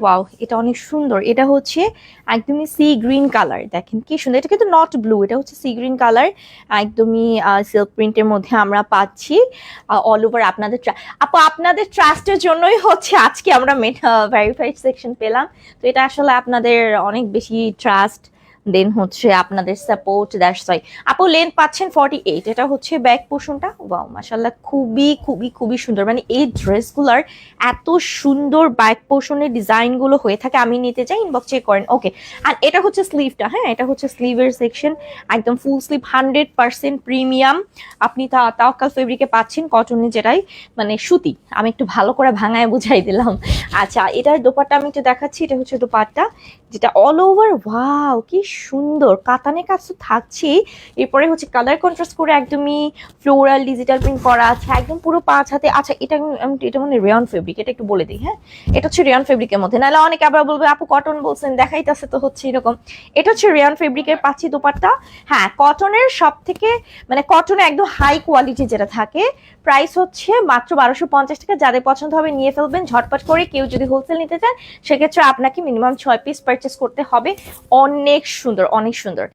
Wow, এটা অনেক সুন্দর। এটা হচ্ছে একদমই সি গ্রিন কালার, দেখেন কি সুন্দর। এটা কিন্তু নট ব্লু, এটা হচ্ছে সি গ্রিন কালার। একদমই সিল্ক প্রিন্টের মধ্যে আমরা পাচ্ছি অল ওভার। আপু আপনাদের ট্রাস্টের জন্যই হচ্ছে আজকে আমরা ভেরিফাইড সেকশন পেলাম। তো এটা আসলে আপনাদের অনেক বেশি ট্রাস্ট, দেন হচ্ছে আপনাদের সাপোর্ট, দ্যাটস ওয়াই। আপু লেন্থ পাচ্ছেন 48, এটা হচ্ছে ব্যাক পোর্শনটা। ওয়াও মাশাআল্লাহ, খুবই খুবই খুবই সুন্দর। মানে এই ড্রেসগুলার এত সুন্দর ব্যাক পোর্শনের ডিজাইন গুলো হয়ে থাকে, আমি নিতে চাই, ইনবক্স চেক করেন। ওকে, আর এটা হচ্ছে স্লিভটা। হ্যাঁ, এটা হচ্ছে স্লিভের সেকশন, একদম ফুল স্লিভ, 100% প্রিমিয়াম। আপনি তাওয়াক্কাল ফেব্রিকে পাচ্ছেন, কটনে, যেটাই মানে সুতি। আমি একটু ভালো করে ভাঙায় বুঝাই দিলাম। আচ্ছা, এটার দোপাট্টা আমি একটু দেখাচ্ছি। এটা হচ্ছে দোপাট্টা, যেটা অল ওভার। ওয়াও কি সুন্দর, কাতানে কাজ তো থাকছেই। এরপরে হচ্ছে কালার কন্ট্রাস্ট করে একদমই ফ্লোরাল ডিজিটাল প্রিন্ট করা আছে, একদম পুরো 5 হাতে। আচ্ছা, এটা মানে রেয়ন ফেব্রিক, এটা একটু বলে দিই। হ্যাঁ, এটা হচ্ছে রেয়ন ফেব্রিকের মধ্যে, নাহলে অনেকে আবার বলবে আপু কটন বলছেন, দেখাইতেছে তো হচ্ছে এরকম। এটা হচ্ছে রেয়ন ফেব্রিকের পাচ্ছি দোপাট্টা। হ্যাঁ, কটনের সব থেকে মানে কটনে একদম হাই কোয়ালিটি যেটা থাকে, প্রাইস হচ্ছে মাত্র 1250 টাকা। যাদের পছন্দ হবে নিয়ে ফেলবেন ঝটপট করে। কেউ যদি হোলসেল নিতে চান সেক্ষেত্রে আপনাকে মিনিমাম 6 পিস পারচেস করতে হবে। অনেক সুন্দর, অনেক সুন্দর।